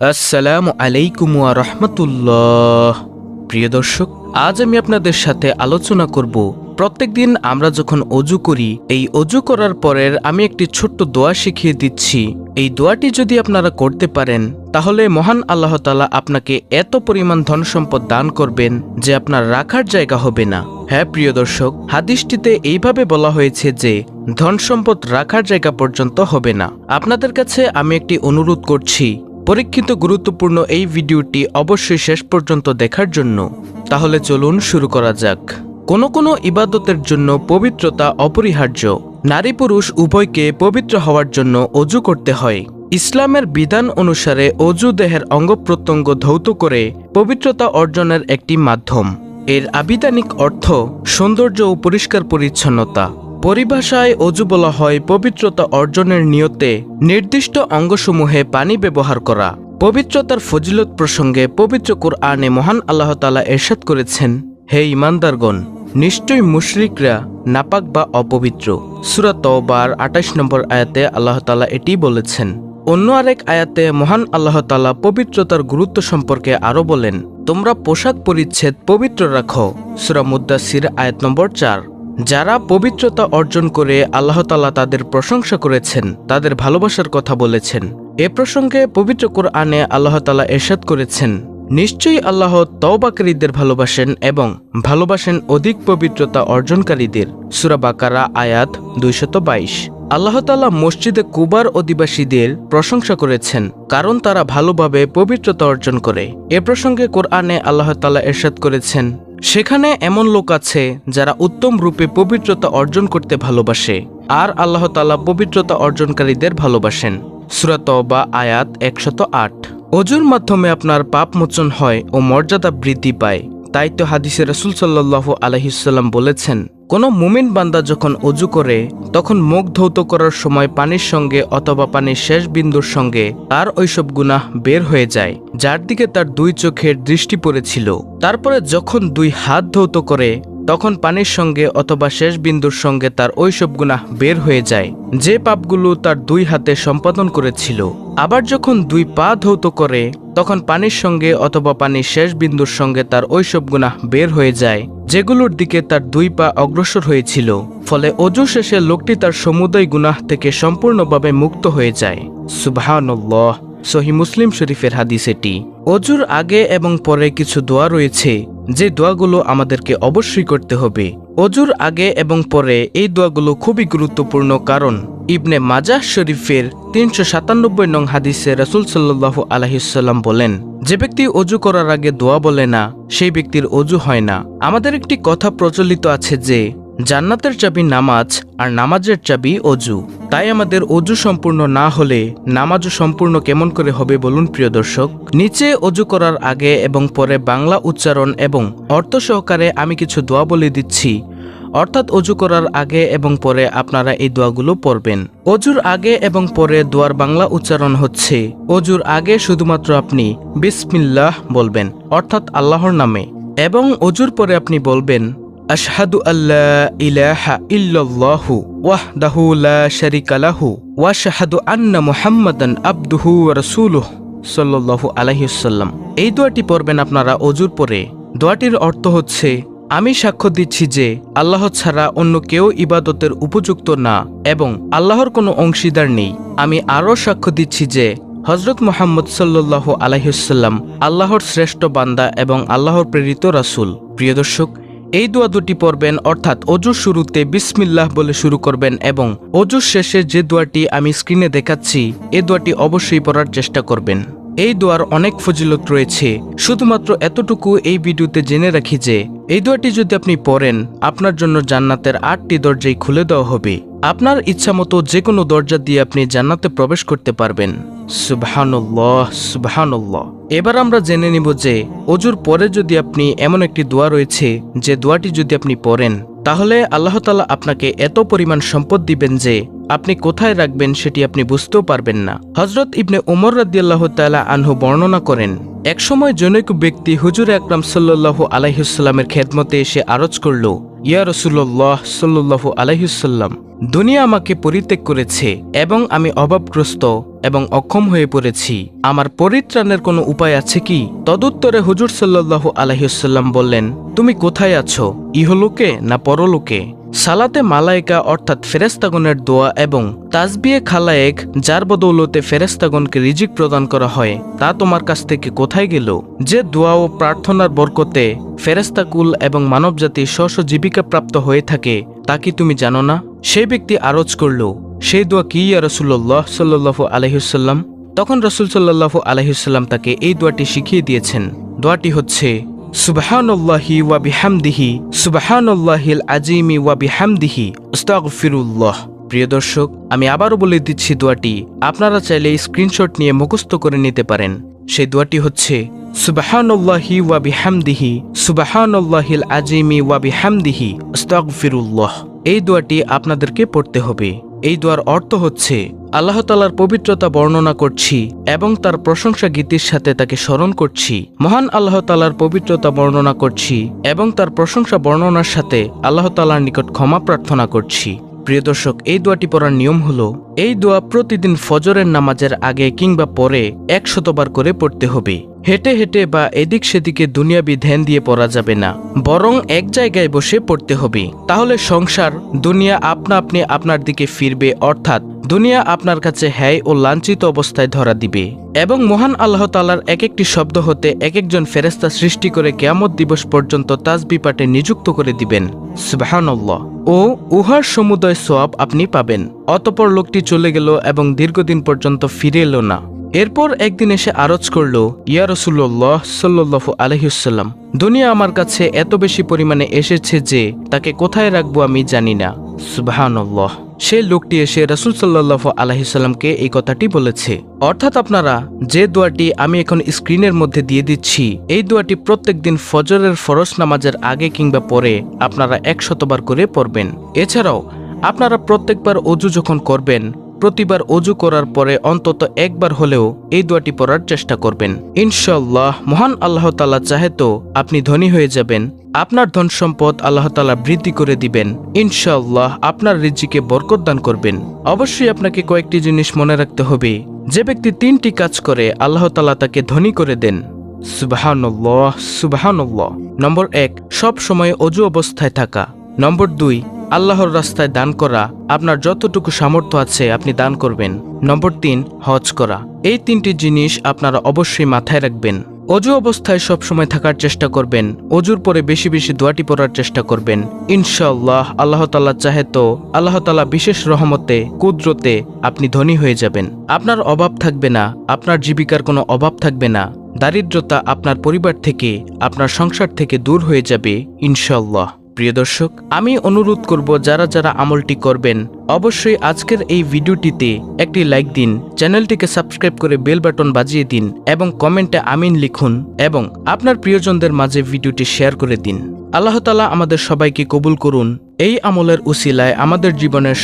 আসসালামু আলাইকুম ওয়া রাহমাতুল্লাহ। প্রিয় দর্শক, আজ আমি আপনাদের সাথে আলোচনা করব প্রত্যেকদিন আমরা যখন অজু করি, এই অজু করার পরের আমি একটি ছোট্ট দোয়া শিখিয়ে দিচ্ছি। এই দোয়াটি যদি আপনারা করতে পারেন তাহলে মহান আল্লাহ তাআলা আপনাকে এত পরিমাণ ধন সম্পদ দান করবেন যে আপনার রাখার জায়গা হবে না। হ্যাঁ প্রিয় দর্শক, হাদিসটিতে এইভাবে বলা হয়েছে যে ধন সম্পদ রাখার জায়গা পর্যন্ত হবে না। আপনাদের কাছে আমি একটি অনুরোধ করছি, পরীক্ষিত গুরুত্বপূর্ণ এই ভিডিওটি অবশ্যই শেষ পর্যন্ত দেখার জন্য। তাহলে চলুন শুরু করা যাক। কোনো ইবাদতের জন্য পবিত্রতা অপরিহার্য। নারী পুরুষ উভয়কে পবিত্র হওয়ার জন্য অজু করতে হয়। ইসলামের বিধান অনুসারে অজু দেহের অঙ্গ প্রত্যঙ্গ ধৌত করে পবিত্রতা অর্জনের একটি মাধ্যম। এর আবিধানিক অর্থ সৌন্দর্য ও পরিষ্কার পরিচ্ছন্নতা। পরিভাষায় অজু বলা হয় পবিত্রতা অর্জনের নিয়তে নির্দিষ্ট অঙ্গসমূহে পানি ব্যবহার করা। পবিত্রতার ফজিলত প্রসঙ্গে পবিত্র কুরআনে মহান আল্লাহ তাআলা ইরশাদ করেছেন, হে ঈমানদারগণ, নিশ্চয়ই মুশরিকরা নাপাক বা অপবিত্র। সূরা তাওবার ২৮ নম্বর আয়াতে আল্লাহ তাআলা এটি বলেছেন। অন্য আরেক আয়াতে মহান আল্লাহ তাআলা পবিত্রতার গুরুত্ব সম্পর্কে আরও বলেন, তোমরা পোশাক পরিচ্ছেদ পবিত্র রাখো। সূরা মুদ্দাসির আয়াত নম্বর ৪। যারা পবিত্রতা অর্জন করে আল্লাহ তাআলা তাদের প্রশংসা করেছেন, তাদের ভালোবাসার কথা বলেছেন। এ প্রসঙ্গে পবিত্র কুরআনে আল্লাহ তাআলা ইরশাদ করেছেন, নিশ্চয়ই আল্লাহ তওবাকারীদের ভালোবাসেন এবং ভালোবাসেন অধিক পবিত্রতা অর্জনকারীদের। সূরা বাকারা আয়াত ২২২। আল্লাহ তাআলা মসজিদে কুবার অধিবাসীদের প্রশংসা করেছেন, কারণ তারা ভালোভাবে পবিত্রতা অর্জন করে। এ প্রসঙ্গে কোরআনে আল্লাহ তাআলা ইরশাদ করেছেন, সেখানে এমন লোক আছে যারা উত্তম রূপে পবিত্রতা অর্জন করতে ভালোবাসে, আর আল্লাহ তাআলা পবিত্রতা অর্জনকারীদের ভালোবাসেন। সূরা তাওবা আয়াত ১০৮। অজুর মাধ্যমে আপনার পাপ মোচন হয় ও মর্যাদা বৃদ্ধি পায়। তাই তো হাদিসে রাসূল সাল্লাল্লাহু আলাইহি ওয়াসাল্লাম বলেছেন, কোনো মুমিন বান্দা যখন অজু করে তখন মুখ ধৌত করার সময় পানির সঙ্গে অথবা পানির শেষ বিন্দুর সঙ্গে তার ওইসব গুনাহ বের হয়ে যায় যার দিকে তার দুই চোখের দৃষ্টি পড়েছিল। তারপরে যখন দুই হাত ধৌত করে তখন পানির সঙ্গে অথবা শেষ বিন্দুর সঙ্গে তার ওইসব গুনাহ বের হয়ে যায় যে পাপগুলো তার দুই হাতে সম্পাদন করেছিল। আবার যখন দুই পা ধৌত করে তখন পানির সঙ্গে অথবা পানির শেষ বিন্দুর সঙ্গে তার ওইসব গুনাহ বের হয়ে যায় যেগুলোর দিকে তার দুই পা অগ্রসর হয়েছিল। ফলে অজু শেষে লোকটি তার সমুদয় গুনাহ থেকে সম্পূর্ণভাবে মুক্ত হয়ে যায়। সুবহানাল্লাহ। সহিহ মুসলিম শরীফের হাদিস এটি। অজুর আগে এবং পরে কিছু দোয়া রয়েছে যে দোয়াগুলো আমাদেরকে অবশ্যই করতে হবে। অজুর আগে এবং পরে এই দোয়াগুলো খুবই গুরুত্বপূর্ণ, কারণ ইবনে মাজাহ শরীফের ৩৯৭ নং হাদিসে রাসূল সাল্লাল্লাহু আলাইহি ওয়াসাল্লাম বলেন, যে ব্যক্তি অজু করার আগে দোয়া বলে না সেই ব্যক্তির অজু হয় না। আমাদের একটি কথা প্রচলিত আছে যে জান্নাতের চাবি নামাজ আর নামাজের চাবি অজু। তাই আমাদের অজু সম্পূর্ণ না হলে নামাজও সম্পূর্ণ কেমন করে হবে বলুন প্রিয় দর্শক। নিচে অজু করার আগে এবং পরে বাংলা উচ্চারণ এবং অর্থ সহকারে আমি কিছু দোয়া বলে দিচ্ছি, অর্থাৎ অজু করার আগে এবং পরে আপনারা এই দোয়াগুলো পড়বেন। অজুর আগে এবং পরে দোয়ার বাংলা উচ্চারণ হচ্ছে, অজুর আগে শুধুমাত্র আপনি বিসমিল্লাহ বলবেন, অর্থাৎ আল্লাহর নামে, এবং অজুর পরে আপনি বলবেন, আশহাদু আল্লা ইলাহা ইল্লাল্লাহু ওয়াহদাহু লা শারীকা লাহু ওয়া আশহাদু আন্না মুহাম্মাদান আবদুহু ওয়া রাসূলুহু সাল্লাল্লাহু আলাইহি ওয়াসাল্লাম। এই দোয়াটি পড়বেন আপনারা অজুর পরে। দোয়াটির অর্থ হচ্ছে, আমি সাক্ষ্য দিচ্ছি যে আল্লাহ ছাড়া অন্য কেউ ইবাদতের উপযুক্ত না এবং আল্লাহর কোনো অংশীদার নেই। আমি আরও সাক্ষ্য দিচ্ছি যে হযরত মুহাম্মদ সাল্লাল্লাহু আলাইহি ওয়াসাল্লাম আল্লাহর শ্রেষ্ঠ বান্দা এবং আল্লাহর প্রেরিত রাসূল। প্রিয় দর্শক, এই দোয়া দুটি পড়বেন, অর্থাৎ অজুর শুরুতে বিসমিল্লাহ বলে শুরু করবেন এবং অজুর শেষে যে দোয়াটি আমি স্ক্রিনে দেখাচ্ছি এই দোয়াটি অবশ্যই পড়ার চেষ্টা করবেন। এই দোয়ার অনেক ফজিলত রয়েছে। শুধুমাত্র এতটুকু এই ভিডিওতে জেনে রাখি যে এই দোয়াটি যদি আপনি পড়েন আপনার জন্য জান্নাতের ৮টি দরজাই খুলে দেওয়া হবে। আপনার ইচ্ছামতো যে কোনো দরজা দিয়ে আপনি জান্নাতে প্রবেশ করতে পারবেন। সুবহানাল্লাহ, সুবহানাল্লাহ। এবার আমরা জেনে নিব যে অজুর পরে যদি আপনি এমন একটি দোয়া রয়েছে যে দোয়াটি যদি আপনি পড়েন তাহলে আল্লাহ তাআলা আপনাকে এত পরিমাণ সম্পদ দিবেন যে আপনি কোথায় রাখবেন সেটি আপনি বুঝতেও পারবেন না। হযরত ইবনে উমর রাদিয়াল্লাহু তাআলা আনহু বর্ণনা করেন, একসময় জনৈক ব্যক্তি হুজুর আকরাম সাল্লাল্লাহু আলাইহি ওয়াসাল্লামের খেদমতে এসে আরজ করল, ইয়া রাসূলুল্লাহ সাল্লাল্লাহু আলাইহি ওয়াসাল্লাম, দুনিয়া আমাকে পরিত্যাগ করেছে এবং আমি অভাবগ্রস্ত এবং অক্ষম হয়ে পড়েছি। আমার পরিত্রাণের কোনো উপায় আছে কি? তদুত্তরে হুজুর সাল্লাল্লাহু আলাইহি ওয়াসাল্লাম বললেন, তুমি কোথায় আছো, ইহলোকে না পরলোকে? সালাতে মালায়েকা অর্থাৎ ফেরেশতাগণের দোয়া এবং তাসবিহে খালায়েক, যার বদৌলতে ফেরেশতাগণকে রিজিক প্রদান করা হয়, তা তোমার কাছ থেকে কোথায় গেল? যে দোয়া ও প্রার্থনার বরকতে ফেরেশতাকুল এবং মানবজাতি স্ব জীবিকা প্রাপ্ত হয়ে থাকে, তা কি তুমি জানো না? সেই ব্যক্তি আরজ করল, সেই দোয়া কি ইয়া রাসূলুল্লাহ সাল্লাল্লাহু আলাইহি ওয়াসাল্লাম? তখন রাসূল সাল্লাল্লাহু আলাইহি ওয়াসাল্লাম তাকে এই দোয়াটি শিখিয়ে দিয়েছেন। দোয়াটি হচ্ছে, সুবহানাল্লাহি ওয়া বিহামদিহি সুবহানাল্লাহিল আযীমি ওয়া বিহামদিহি আস্তাগফিরুল্লাহ। প্রিয় দর্শক, আমি আবারও বলে দিচ্ছি দোয়াটি, আপনারা চাইলে স্ক্রিনশট নিয়ে মুখস্থ করে নিতে পারেন। সেই দোয়াটি হচ্ছে, সুবহানাল্লাহি ওয়া বিহামদিহি সুবহানাল্লাহিল আযীমি ওয়া বিহামদিহি আস্তাগফিরুল্লাহ। এই দোয়াটি আপনাদেরকে পড়তে হবে। এই দোয়ার অর্থ হচ্ছে, আল্লাহ তাআলার পবিত্রতা বর্ণনা করছি এবং তার প্রশংসা গীতির সাথে তাকে স্মরণ করছি। মহান আল্লাহ তাআলার পবিত্রতা বর্ণনা করছি এবং তার প্রশংসা বর্ণনার সাথে আল্লাহ তাআলার নিকট ক্ষমা প্রার্থনা করছি। প্রিয় দর্শক, এই দোয়াটি পড়ার নিয়ম হলো, এই দোয়া প্রতিদিন ফজরের নামাজের আগে কিংবা পরে 100 বার করে পড়তে হবে। হেঁটে হেঁটে বা এদিক সেদিকে দুনিয়াবি ধ্যান দিয়ে পড়া যাবে না, বরং এক জায়গায় বসে পড়তে হবে। তাহলে সংসার, দুনিয়া আপনা আপনি আপনার দিকে ফিরবে, অর্থাৎ দুনিয়া আপনার কাছে হ্যায় ও লাঞ্ছিত অবস্থায় ধরা দিবে এবং মহান আল্লাহ তাআলার এক একটি শব্দ হতে এক একজন ফেরেশতা সৃষ্টি করে কিয়ামত দিবস পর্যন্ত তাসবিহ পাঠে নিযুক্ত করে দিবেন। সুবহানাল্লাহ। ও উহার সমুদয় সওয়াব আপনি পাবেন। অতঃপর লোকটি চলে গেল এবং দীর্ঘদিন পর্যন্ত ফিরে এলো না। এরপর একদিন এসে আরজ করল, ইয়া রাসূলুল্লাহ সাল্লাল্লাহু আলাইহি ওয়াসাল্লাম, দুনিয়া আমার কাছে এত বেশি পরিমাণে এসেছে যে তাকে কোথায় রাখবো আমি জানি না। সুবহানাল্লাহ। সেই লোকটি এসে রাসূল সাল্লাল্লাহু আলাইহি ওয়াসাল্লামকে এই কথাটি বলেছে। অর্থাৎ আপনারা যে দোয়াটি আমি এখন স্ক্রিনের মধ্যে দিয়ে দিচ্ছি, এই দোয়াটি প্রত্যেকদিন ফজরের ফরজ নামাজের আগে কিংবা পরে আপনারা 100 বার করে পড়বেন। এছাড়াও আপনারা প্রত্যেকবার ওযু যখন করবেন, প্রতিবার ওযু করার পরে অন্তত একবার হলেও এই দোয়াটি পড়ার চেষ্টা করবেন। ইনশাআল্লাহ মহান আল্লাহ তাআলা চাহে তো আপনি ধনী হয়ে যাবেন, আপনার ধন সম্পদ আল্লাহ তাআলা বৃদ্ধি করে দিবেন। ইনশাআল্লাহ আপনার রিজিকে বরকত দান করবেন। অবশ্যই আপনাকে কয়েকটি জিনিস মনে রাখতে হবে। যে ব্যক্তি 3টি কাজ করে, আল্লাহ তাআলা তাকে ধনী করে দেন। সুবহানাল্লাহ সুবহানাল্লাহ। নম্বর 1, সব সময় ওযু অবস্থায় থাকা। নম্বর 2, আল্লাহর রাস্তায় দান করা। আপনার যতটুকু সামর্থ্য আছে আপনি দান করবেন। নম্বর 3, হজ করা। এই 3টি জিনিস আপনারা অবশ্যই মাথায় রাখবেন। ওযু অবস্থায় সবসময় থাকার চেষ্টা করবেন। ওযুর পরে বেশি বেশি দোয়াটি পড়ার চেষ্টা করবেন। ইনশাআল্লাহ আল্লাহ তাআলা চাহে তো আল্লাহ তাআলা বিশেষ রহমতে, কুদরতে আপনি ধনী হয়ে যাবেন। আপনার অভাব থাকবে না, আপনার জীবিকার কোনো অভাব থাকবে না। দারিদ্রতা আপনার পরিবার থেকে, আপনার সংসার থেকে দূর হয়ে যাবে ইনশাআল্লাহ। প্রিয় দর্শক, আমি অনুরোধ করব যারা যারা আমলটি করবেন, অবশ্যই আজকের এই ভিডিওটিতে একটি লাইক দিন, চ্যানেলটিকে সাবস্ক্রাইব করে বেল বাটন বাজিয়ে দিন এবং কমেন্টে আমিন লিখুন এবং আপনার প্রিয়জনদের মাঝে ভিডিওটি শেয়ার করে দিন। আল্লাহ তাআলা আমাদের সবাইকে কবুল করুন। এই আমলের উসিলায় আমাদের জীবনের